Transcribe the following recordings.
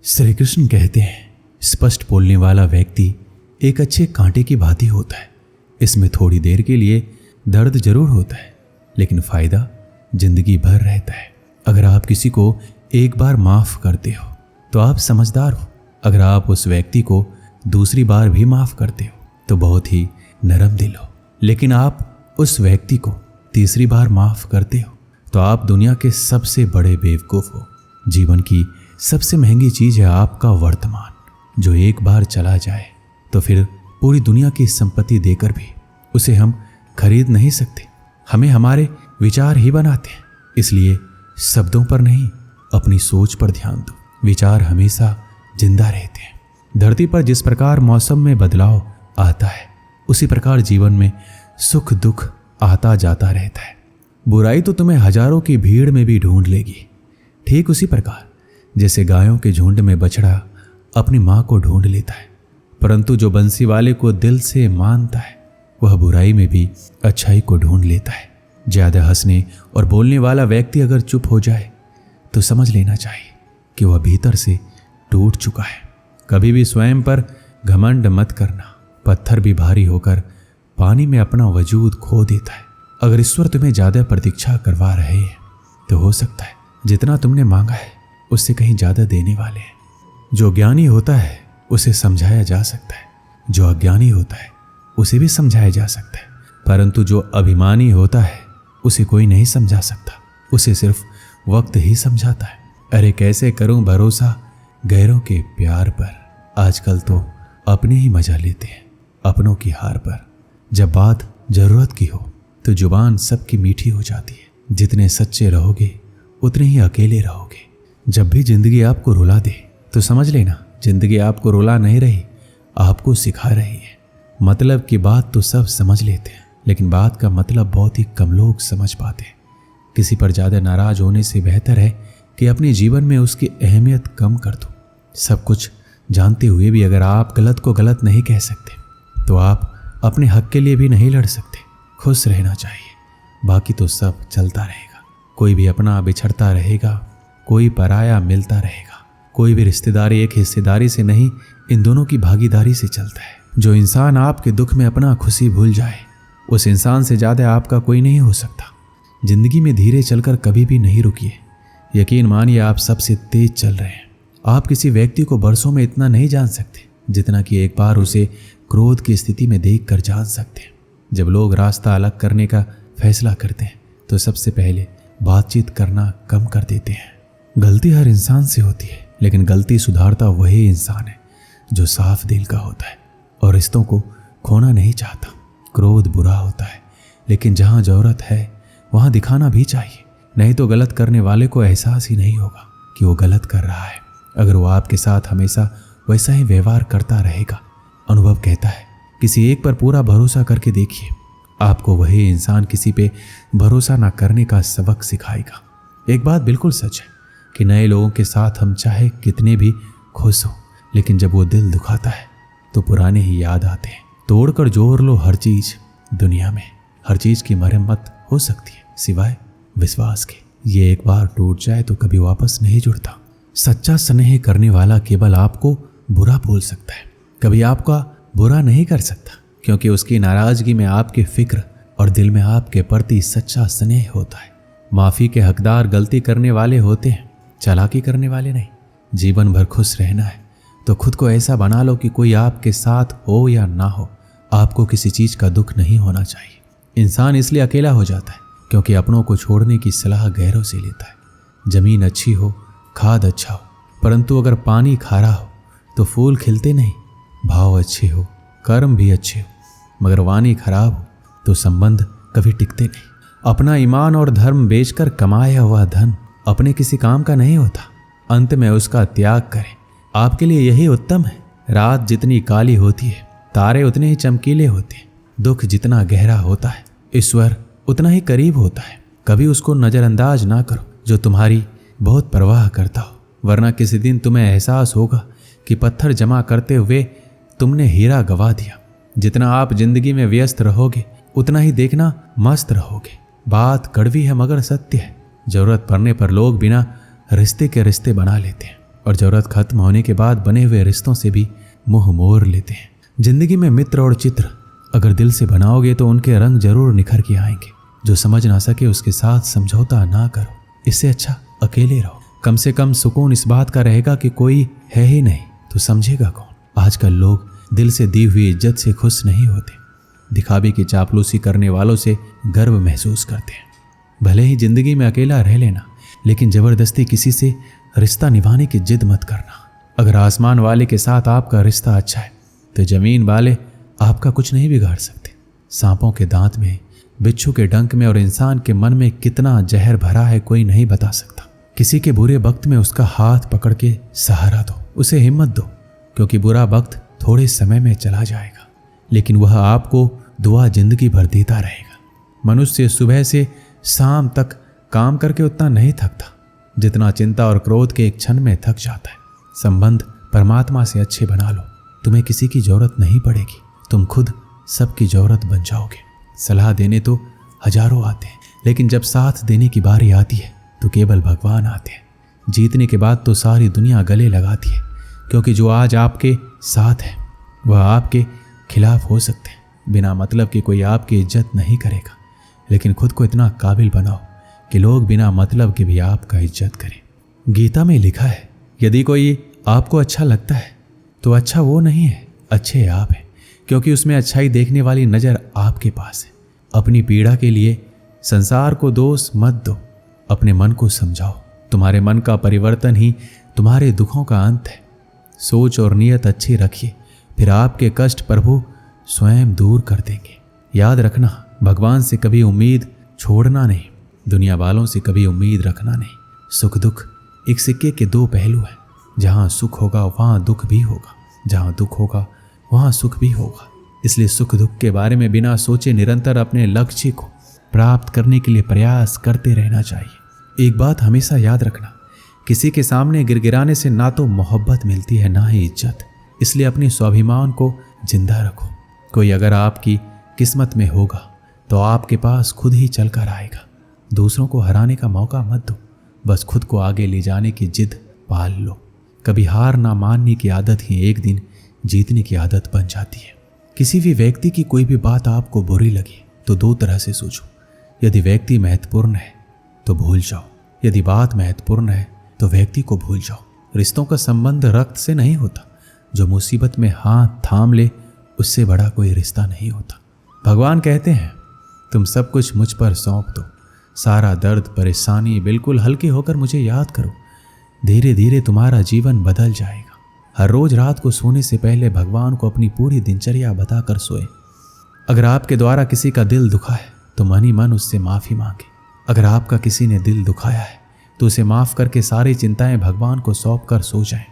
श्री कृष्ण कहते हैं, स्पष्ट बोलने वाला व्यक्ति एक अच्छे कांटे की भांति होता है। इसमें थोड़ी देर के लिए दर्द जरूर होता है, लेकिन फायदा जिंदगी भर रहता है। अगर आप किसी को एक बार माफ करते हो तो आप समझदार हो। अगर आप उस व्यक्ति को दूसरी बार भी माफ करते हो तो बहुत ही नरम दिल हो। लेकिन आप उस व्यक्ति को तीसरी बार माफ करते हो तो आप दुनिया के सबसे बड़े बेवकूफ हो। जीवन की सबसे महंगी चीज है आपका वर्तमान, जो एक बार चला जाए तो फिर पूरी दुनिया की संपत्ति देकर भी उसे हम खरीद नहीं सकते। हमें हमारे विचार ही बनाते हैं, इसलिए शब्दों पर नहीं अपनी सोच पर ध्यान दो। विचार हमेशा जिंदा रहते हैं। धरती पर जिस प्रकार मौसम में बदलाव आता है, उसी प्रकार जीवन में सुख दुख आता जाता रहता है। बुराई तो तुम्हें हजारों की भीड़ में भी ढूंढ लेगी, ठीक उसी प्रकार जैसे गायों के झुंड में बछड़ा अपनी मां को ढूंढ लेता है। परंतु जो बंसी वाले को दिल से मानता है, वह बुराई में भी अच्छाई को ढूंढ लेता है। ज्यादा हंसने और बोलने वाला व्यक्ति अगर चुप हो जाए तो समझ लेना चाहिए कि वह भीतर से टूट चुका है। कभी भी स्वयं पर घमंड मत करना। पत्थर भी भारी होकर पानी में अपना वजूद खो देता है। अगर ईश्वर तुम्हें ज्यादा प्रतीक्षा करवा रहे हैं तो हो सकता है जितना तुमने मांगा है उससे कहीं ज्यादा देने वाले हैं। जो ज्ञानी होता है उसे समझाया जा सकता है, जो अज्ञानी होता है उसे भी समझाया जा सकता है, परंतु जो अभिमानी होता है उसे कोई नहीं समझा सकता, उसे सिर्फ वक्त ही समझाता है। अरे कैसे करूं भरोसा गैरों के प्यार पर, आजकल तो अपने ही मजा लेते हैं अपनों की हार पर। जब बात जरूरत की हो तो जुबान सबकी मीठी हो जाती है। जितने सच्चे रहोगे उतने ही अकेले रहोगे। जब भी जिंदगी आपको रुला दे तो समझ लेना जिंदगी आपको रुला नहीं रही, आपको सिखा रही है। मतलब की बात तो सब समझ लेते हैं, लेकिन बात का मतलब बहुत ही कम लोग समझ पाते हैं। किसी पर ज्यादा नाराज होने से बेहतर है कि अपने जीवन में उसकी अहमियत कम कर दो। सब कुछ जानते हुए भी अगर आप गलत को गलत नहीं कह सकते तो आप अपने हक के लिए भी नहीं लड़ सकते। खुश रहना चाहिए, बाकी तो सब चलता रहेगा। कोई भी अपना बिछड़ता रहेगा, कोई पराया मिलता रहेगा। कोई भी रिश्तेदारी एक हिस्सेदारी से नहीं, इन दोनों की भागीदारी से चलता है। जो इंसान आपके दुख में अपना खुशी भूल जाए, उस इंसान से ज्यादा आपका कोई नहीं हो सकता। जिंदगी में धीरे चलकर कभी भी नहीं रुकिए। यकीन मानिए आप सबसे तेज चल रहे हैं। आप किसी व्यक्ति को बरसों में इतना नहीं जान सकते जितना कि एक बार उसे क्रोध की स्थिति में देखकर जान सकते हैं। जब लोग रास्ता अलग करने का फैसला करते हैं तो सबसे पहले बातचीत करना कम कर देते हैं। गलती हर इंसान से होती है, लेकिन गलती सुधारता वही इंसान है जो साफ दिल का होता है और रिश्तों को खोना नहीं चाहता। क्रोध बुरा होता है, लेकिन जहाँ जरूरत है वहाँ दिखाना भी चाहिए, नहीं तो गलत करने वाले को एहसास ही नहीं होगा कि वो गलत कर रहा है। अगर वो आपके साथ हमेशा वैसा ही व्यवहार करता रहेगा, अनुभव कहता है किसी एक पर पूरा भरोसा करके देखिए, आपको वही इंसान किसी पे भरोसा ना करने का सबक सिखाएगा। एक बात बिल्कुल सच है कि नए लोगों के साथ हम चाहे कितने भी खुश हो, लेकिन जब वो दिल दुखाता है तो पुराने ही याद आते हैं। तोड़कर जोड़ लो हर चीज, दुनिया में हर चीज की मरम्मत हो सकती है सिवाय विश्वास के। ये एक बार टूट जाए तो कभी वापस नहीं जुड़ता। सच्चा स्नेह करने वाला केवल आपको बुरा बोल सकता है, कभी आपका बुरा नहीं कर सकता, क्योंकि उसकी नाराजगी में आपकी फिक्र और दिल में आपके प्रति सच्चा स्नेह होता है। माफी के हकदार गलती करने वाले होते हैं, चालाकी करने वाले नहीं। जीवन भर खुश रहना है तो खुद को ऐसा बना लो कि कोई आपके साथ हो या ना हो, आपको किसी चीज का दुख नहीं होना चाहिए। इंसान इसलिए अकेला हो जाता है क्योंकि अपनों को छोड़ने की सलाह गैरों से लेता है। जमीन अच्छी हो, खाद अच्छा हो, परंतु अगर पानी खारा हो तो फूल खिलते नहीं। भाव अच्छे हो, कर्म भी अच्छे हो, मगर वाणी खराब हो तो संबंध कभी टिकते नहीं। अपना ईमान और धर्म बेचकर कमाया हुआ धन अपने किसी काम का नहीं होता, अंत में उसका त्याग करें। आपके लिए यही उत्तम है। रात जितनी काली होती है, तारे उतने ही चमकीले होते हैं। दुख जितना गहरा होता है, ईश्वर उतना ही करीब होता है। कभी उसको नजरअंदाज ना करो जो तुम्हारी बहुत परवाह करता हो, वरना किसी दिन तुम्हें एहसास होगा कि पत्थर जमा करते हुए तुमने हीरा गवा दिया। जितना आप जिंदगी में व्यस्त रहोगे उतना ही देखना मस्त रहोगे। बात कड़वी है मगर सत्य है। जरूरत पड़ने पर लोग बिना रिश्ते के रिश्ते बना लेते हैं, और जरूरत खत्म होने के बाद बने हुए रिश्तों से भी मुंह मोड़ लेते हैं। जिंदगी में मित्र और चित्र अगर दिल से बनाओगे तो उनके रंग जरूर निखर के आएंगे। जो समझ ना सके उसके साथ समझौता ना करो, इससे अच्छा अकेले रहो। कम से कम सुकून इस बात का रहेगा कि कोई है ही नहीं तो समझेगा कौन। आजकल लोग दिल से दी हुई इज्जत से खुश नहीं होते, दिखावे की चापलूसी करने वालों से गर्व महसूस करते हैं। भले ही जिंदगी में अकेला रह लेना, लेकिन जबरदस्ती किसी से रिश्ता निभाने की जिद मत करना। अगर आसमान वाले के साथ आपका रिश्ता अच्छा है तो जमीन वाले आपका कुछ नहीं बिगाड़ सकते। सांपों के दांत में, बिच्छू के डंक में और इंसान के मन में कितना जहर भरा है कोई नहीं बता सकता। किसी के बुरे वक्त में उसका हाथ पकड़ के सहारा दो, उसे हिम्मत दो, क्योंकि बुरा वक्त थोड़े समय में चला जाएगा, लेकिन वह आपको दुआ जिंदगी भर देता रहेगा। मनुष्य सुबह से शाम तक काम करके उतना नहीं थकता जितना चिंता और क्रोध के एक क्षण में थक जाता है। संबंध परमात्मा से अच्छे बना लो, तुम्हें किसी की जरूरत नहीं पड़ेगी, तुम खुद सबकी जरूरत बन जाओगे। सलाह देने तो हजारों आते हैं, लेकिन जब साथ देने की बारी आती है तो केवल भगवान आते हैं। जीतने के बाद तो सारी दुनिया गले लगाती है, क्योंकि जो आज आपके साथ है वह आपके खिलाफ हो सकते हैं। बिना मतलब के कोई आपकी इज्जत नहीं करेगा, लेकिन खुद को इतना काबिल बनाओ कि लोग बिना मतलब के भी आपका इज्जत करें। गीता में लिखा है, यदि कोई आपको अच्छा लगता है तो अच्छा वो नहीं है, अच्छे आप हैं, क्योंकि उसमें अच्छाई देखने वाली नज़र आपके पास है। अपनी पीड़ा के लिए संसार को दोष मत दो, अपने मन को समझाओ। तुम्हारे मन का परिवर्तन ही तुम्हारे दुखों का अंत है। सोच और नियत अच्छी रखिए, फिर आपके कष्ट प्रभु स्वयं दूर कर देंगे। याद रखना, भगवान से कभी उम्मीद छोड़ना नहीं, दुनिया वालों से कभी उम्मीद रखना नहीं। सुख दुख एक सिक्के के दो पहलू हैं। जहाँ सुख होगा वहाँ दुख भी होगा, जहाँ दुख होगा वहाँ सुख भी होगा। इसलिए सुख दुख के बारे में बिना सोचे निरंतर अपने लक्ष्य को प्राप्त करने के लिए प्रयास करते रहना चाहिए। एक बात हमेशा याद रखना, किसी के सामने गिड़गिड़ाने से ना तो मोहब्बत मिलती है ना ही इज्जत। इसलिए अपने स्वाभिमान को जिंदा रखो। कोई अगर आपकी किस्मत में होगा तो आपके पास खुद ही चल कर आएगा। दूसरों को हराने का मौका मत दो, बस खुद को आगे ले जाने की जिद पाल लो। कभी हार ना मानने की आदत ही एक दिन जीतने की आदत बन जाती है। किसी भी व्यक्ति की कोई भी बात आपको बुरी लगी तो दो तरह से सोचो। यदि व्यक्ति महत्वपूर्ण है तो भूल जाओ, यदि बात महत्वपूर्ण है तो व्यक्ति को भूल जाओ। रिश्तों का संबंध रक्त से नहीं होता, जो मुसीबत में हाथ थाम ले उससे बड़ा कोई रिश्ता नहीं होता। भगवान कहते हैं, तुम सब कुछ मुझ पर सौंप दो, सारा दर्द परेशानी बिल्कुल हल्के होकर मुझे याद करो, धीरे धीरे तुम्हारा जीवन बदल जाएगा। हर रोज रात को सोने से पहले भगवान को अपनी पूरी दिनचर्या बताकर सोए। अगर आपके द्वारा किसी का दिल दुखा है तो मन ही मन उससे माफ़ी मांगे। अगर आपका किसी ने दिल दुखाया है तो उसे माफ़ करके सारी चिंताएं भगवान को सौंप कर सो जाएं।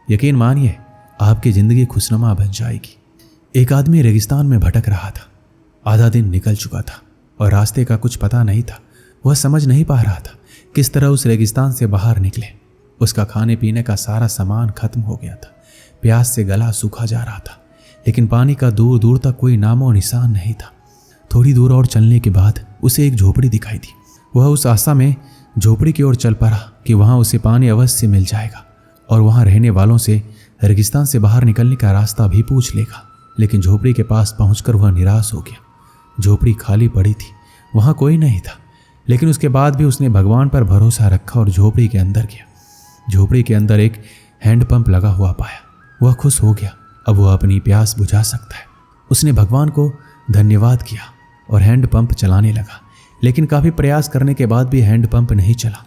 यकीन मानिए, आपकी ज़िंदगी खुशनुमा बन जाएगी। एक आदमी रेगिस्तान में भटक रहा था। आधा दिन निकल चुका था और रास्ते का कुछ पता नहीं था। वह समझ नहीं पा रहा था किस तरह उस रेगिस्तान से बाहर निकले। उसका खाने पीने का सारा सामान खत्म हो गया था। प्यास से गला सूखा जा रहा था, लेकिन पानी का दूर दूर तक कोई नामो निशान नहीं था। थोड़ी दूर और चलने के बाद उसे एक झोपड़ी दिखाई दी। वह उस आशा में झोपड़ी की ओर चल पड़ा कि वहाँ उसे पानी अवश्य मिल जाएगा और वहाँ रहने वालों से रेगिस्तान से बाहर निकलने का रास्ता भी पूछ लेगा। लेकिन झोपड़ी के पास पहुंचकर वह निराश हो गया। झोपड़ी खाली पड़ी थी, वहाँ कोई नहीं था। लेकिन उसके बाद भी उसने भगवान पर भरोसा रखा और झोपड़ी के अंदर गया। झोपड़ी के अंदर एक हैंडपंप लगा हुआ पाया। वह खुश हो गया, अब वह अपनी प्यास बुझा सकता है। उसने भगवान को धन्यवाद किया और हैंडपंप चलाने लगा। लेकिन काफ़ी प्रयास करने के बाद भी हैंडपंप नहीं चला।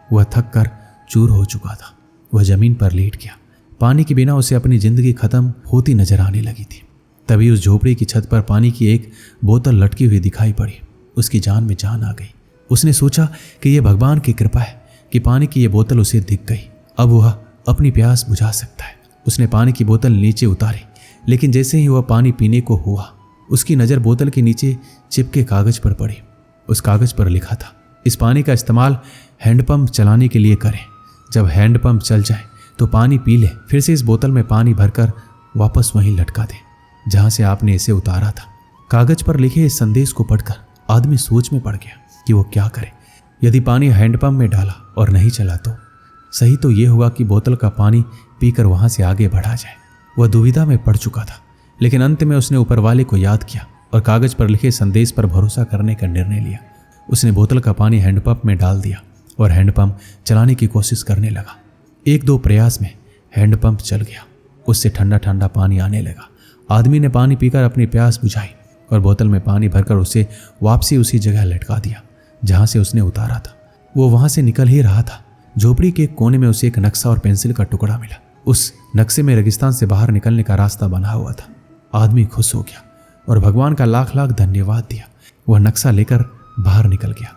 वह थक कर चूर हो चुका था। वह जमीन पर लेट गया। पानी के बिना उसे अपनी ज़िंदगी खत्म होती नजर आने लगी थी। तभी उस झोपड़ी की छत पर पानी की एक बोतल लटकी हुई दिखाई पड़ी। उसकी जान में जान आ गई। उसने सोचा कि यह भगवान की कृपा है कि पानी की यह बोतल उसे दिख गई। अब वह अपनी प्यास बुझा सकता है। उसने पानी की बोतल नीचे उतारी, लेकिन जैसे ही वह पानी पीने को हुआ, उसकी नज़र बोतल के नीचे चिपके कागज़ पर पड़ी। उस कागज़ पर लिखा था, इस पानी का इस्तेमाल हैंडपंप चलाने के लिए करें। जब हैंडपंप चल जाए तो पानी पी ले, फिर से इस बोतल में पानी भरकर वापस वहीं लटका दे जहाँ से आपने इसे उतारा था। कागज़ पर लिखे इस संदेश को पढ़कर आदमी सोच में पड़ गया कि वो क्या करे। यदि पानी हैंडपंप में डाला और नहीं चला तो सही तो ये होगा कि बोतल का पानी पीकर वहां से आगे बढ़ा जाए। वह दुविधा में पड़ चुका था, लेकिन अंत में उसने ऊपर वाले को याद किया और कागज पर लिखे संदेश पर भरोसा करने का निर्णय लिया। उसने बोतल का पानी हैंडपंप में डाल दिया और हैंडपंप चलाने की कोशिश करने लगा। 1-2 प्रयास में हैंडपंप चल गया। उससे ठंडा ठंडा पानी आने लगा। आदमी ने पानी पीकर अपनी प्यास बुझाई और बोतल में पानी भरकर उसे वापसी उसी जगह लटका दिया जहां से उसने उतारा था। वो वहां से निकल ही रहा था। झोपड़ी के कोने में उसे एक नक्शा और पेंसिल का टुकड़ा मिला। उस नक्शे में रेगिस्तान से बाहर निकलने का रास्ता बना हुआ था। आदमी खुश हो गया और भगवान का लाख लाख धन्यवाद दिया। वह नक्शा लेकर बाहर निकल गया,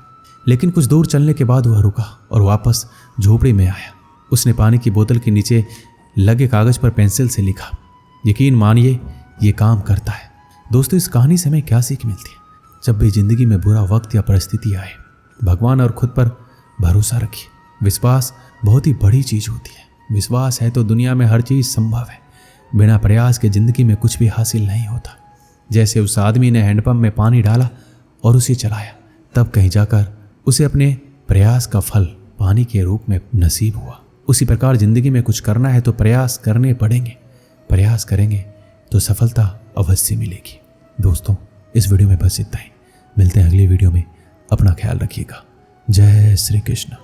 लेकिन कुछ दूर चलने के बाद वह रुका और वापस झोपड़ी में आया। उसने पानी की बोतल के नीचे लगे कागज पर पेंसिल से लिखा। यकीन मानिए ये काम करता है। दोस्तों, इस कहानी से हमें क्या सीख मिलती है? जब भी जिंदगी में बुरा वक्त या परिस्थिति आए, भगवान और खुद पर भरोसा रखिए। विश्वास बहुत ही बड़ी चीज होती है। विश्वास है तो दुनिया में हर चीज संभव है। बिना प्रयास के जिंदगी में कुछ भी हासिल नहीं होता। जैसे उस आदमी ने हैंडपंप में पानी डाला और उसे चलाया, तब कहीं जाकर उसे अपने प्रयास का फल पानी के रूप में नसीब हुआ। उसी प्रकार जिंदगी में कुछ करना है तो प्रयास करने पड़ेंगे। प्रयास करेंगे तो सफलता अवश्य मिलेगी। दोस्तों, इस वीडियो में बस इतना ही। मिलते हैं अगली वीडियो में। अपना ख्याल रखिएगा। जय श्री कृष्ण।